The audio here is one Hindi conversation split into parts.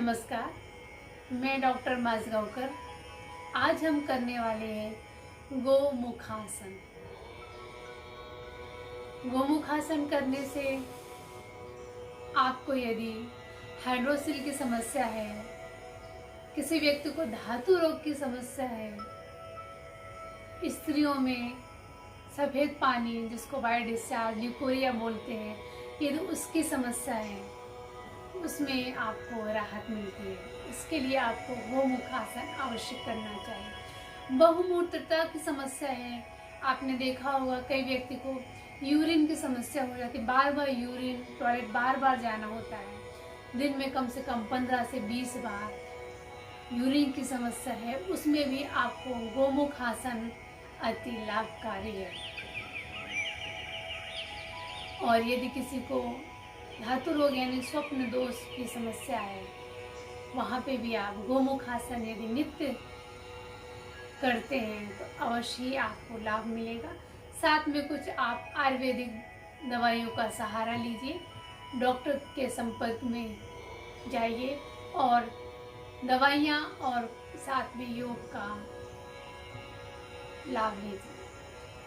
नमस्कार, मैं डॉक्टर माजगांवकर। आज हम करने वाले हैं गोमुखासन। गोमुखासन करने से आपको यदि हाइड्रोसिल की समस्या है, किसी व्यक्ति को धातु रोग की समस्या है, स्त्रियों में सफ़ेद पानी जिसको वाइट डिस्चार्ज ल्यूकोरिया बोलते हैं, यदि उसकी समस्या है उसमें आपको राहत मिलती है। इसके लिए आपको गोमुखासन अवश्य करना चाहिए। बहुमूत्रता की समस्या है, आपने देखा होगा कई व्यक्ति को यूरिन की समस्या हो जाती है, बार बार यूरिन टॉयलेट बार बार जाना होता है, दिन में कम से कम 15 से 20 बार यूरिन की समस्या है, उसमें भी आपको गोमुखासन अति लाभकारी है। और यदि किसी को धातु रोग यानी स्वप्न दोष की समस्या है, वहाँ पे भी आप गोमुखासन यदि नित्य करते हैं तो अवश्य ही आपको लाभ मिलेगा। साथ में कुछ आप आयुर्वेदिक दवाइयों का सहारा लीजिए, डॉक्टर के संपर्क में जाइए और दवाइयाँ और साथ में योग का लाभ लीजिए,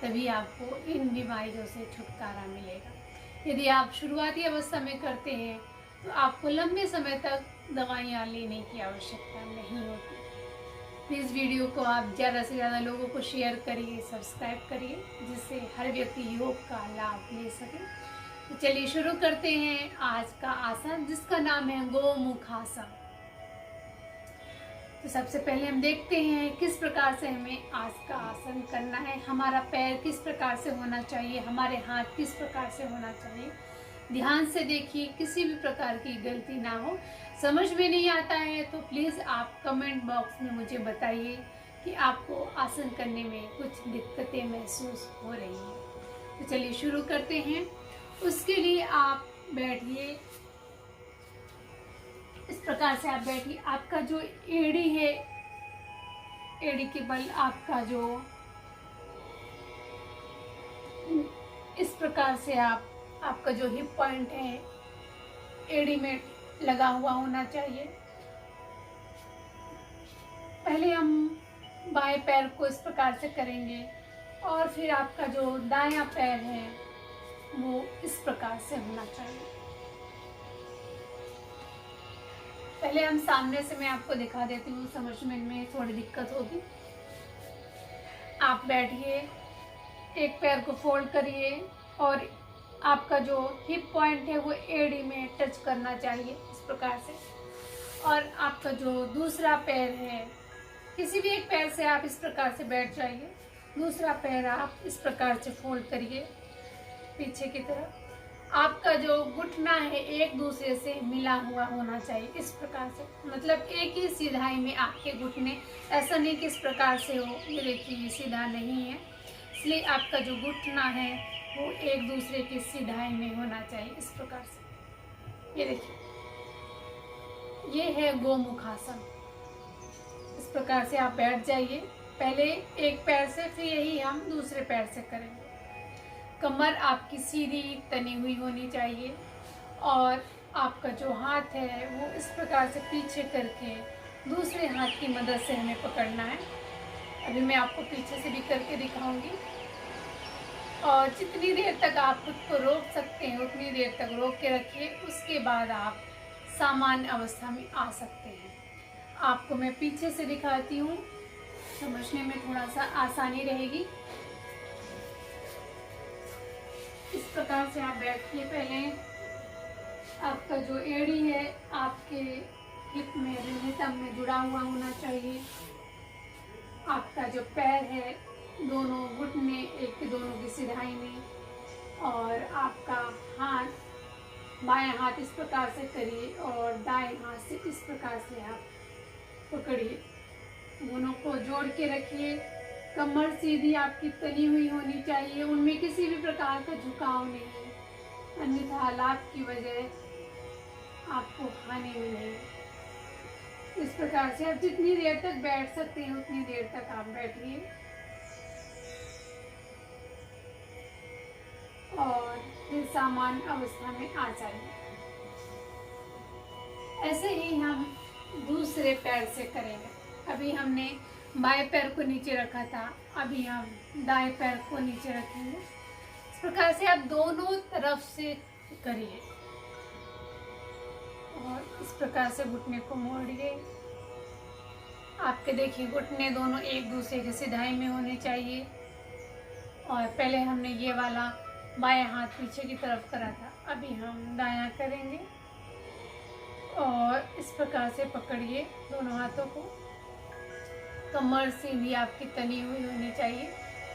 तभी आपको इन बीमारियों से छुटकारा मिलेगा। यदि आप शुरुआती अवस्था में करते हैं तो आपको लंबे समय तक दवाइयाँ लेने की आवश्यकता नहीं होती। प्लीज़ वीडियो को आप ज़्यादा से ज़्यादा लोगों को शेयर करिए, सब्सक्राइब करिए, जिससे हर व्यक्ति योग का लाभ ले सके। तो चलिए शुरू करते हैं आज का आसन, जिसका नाम है गोमुखासन। तो सबसे पहले हम देखते हैं किस प्रकार से हमें आज का आसन करना है। हमारा पैर किस प्रकार से होना चाहिए, हमारे हाथ किस प्रकार से होना चाहिए, ध्यान से देखिए, किसी भी प्रकार की गलती ना हो। समझ में नहीं आता है तो प्लीज़ आप कमेंट बॉक्स में मुझे बताइए कि आपको आसन करने में कुछ दिक्कतें महसूस हो रही हैं। तो चलिए शुरू करते हैं। उसके लिए आप बैठिए, इस प्रकार से आप बैठिए। आपका जो एड़ी है, एड़ी के बल आपका जो इस प्रकार से आपका जो हिप पॉइंट है एड़ी में लगा हुआ होना चाहिए। पहले हम बाएं पैर को इस प्रकार से करेंगे और फिर आपका जो दायां पैर है वो इस प्रकार से होना चाहिए। पहले हम सामने से मैं आपको दिखा देती हूँ, समझने में थोड़ी दिक्कत होगी। आप बैठिए, एक पैर को फोल्ड करिए और आपका जो हिप पॉइंट है वो एड़ी में टच करना चाहिए इस प्रकार से। और आपका जो दूसरा पैर है, किसी भी एक पैर से आप इस प्रकार से बैठ जाइए, दूसरा पैर आप इस प्रकार से फोल्ड करिए पीछे की तरफ। आपका जो घुटना है एक दूसरे से मिला हुआ होना चाहिए इस प्रकार से, मतलब एक ही सीधाई में आपके घुटने, ऐसा नहीं कि इस प्रकार से हो, ये देखिए ये सीधा नहीं है, इसलिए आपका जो घुटना है वो एक दूसरे की सीधाई में होना चाहिए इस प्रकार से। ये देखिए, ये है गोमुखासन। इस प्रकार से आप बैठ जाइए, पहले एक पैर से, फिर यही हम दूसरे पैर से करेंगे। कमर आपकी सीधी तनी हुई होनी चाहिए और आपका जो हाथ है वो इस प्रकार से पीछे करके दूसरे हाथ की मदद से हमें पकड़ना है। अभी मैं आपको पीछे से भी करके दिखाऊंगी। और जितनी देर तक आप खुद को रोक सकते हैं उतनी देर तक रोक के रखिए, उसके बाद आप सामान्य अवस्था में आ सकते हैं। आपको मैं पीछे से दिखाती हूँ, समझने में थोड़ा सा आसानी रहेगी। इस प्रकार से आप बैठिए। पहले आपका जो एड़ी है आपके हिप में, रिनितम में जुड़ा हुआ होना चाहिए। आपका जो पैर है दोनों घुटने एक के दोनों की सिधाई में, और आपका हाथ, बाएं हाथ इस प्रकार से करिए और दाएं हाथ से इस प्रकार से आप पकड़िए, दोनों को जोड़ के रखिए। कमर सीधी आपकी तनी हुई होनी चाहिए, उनमें किसी भी प्रकार का झुकाव नहीं, अन्यथा लाभ की वजह आपको हानि मिलेगी। इस प्रकार से आप जितनी देर तक बैठ सकते हैं उतनी देर तक आप बैठिए और फिर सामान्य अवस्था में आ जाइए। ऐसे ही हम पैर से करेंगे। अभी हमने बाएं पैर को नीचे रखा था, अभी हम दाएं पैर को नीचे रखेंगे। इस प्रकार से आप दोनों तरफ से करिए और इस प्रकार से घुटने को मोड़िए। आपके देखिए घुटने दोनों एक दूसरे के सिधाई में होने चाहिए। और पहले हमने ये वाला बायां हाथ पीछे की तरफ करा था, अभी हम दायां करेंगे और इस प्रकार से पकड़िए दोनों हाथों को। कमर सीधी आपकी तनी हुई होनी चाहिए।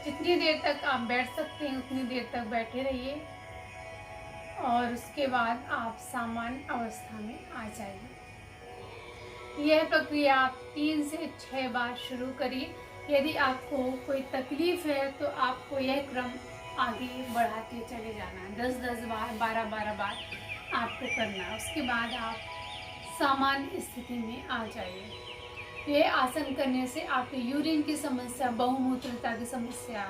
जितनी देर तक आप बैठ सकते हैं उतनी देर तक बैठे रहिए और उसके बाद आप सामान्य अवस्था में आ जाइए। यह प्रक्रिया आप 3 से 6 बार शुरू करिए। यदि आपको कोई तकलीफ है तो आपको यह क्रम आगे बढ़ाते चले जाना है। 10-10 बार, 12-12 बार आपको करना है। उसके बाद आप सामान्य स्थिति में आ जाइए। यह आसन करने से आपके यूरिन की समस्या, बहुमूत्रता की समस्या,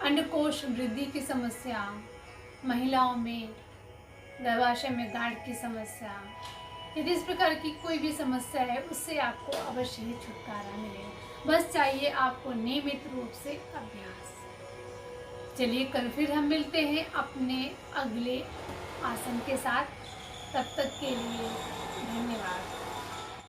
अंडकोश वृद्धि की समस्या, महिलाओं में गर्भाशय में गांठ की समस्या, यदि इस प्रकार की कोई भी समस्या है उससे आपको अवश्य ही छुटकारा मिलेगा। बस चाहिए आपको नियमित रूप से अभ्यास। चलिए कल फिर हम मिलते हैं अपने अगले आसन के साथ। तब तक के लिए धन्यवाद।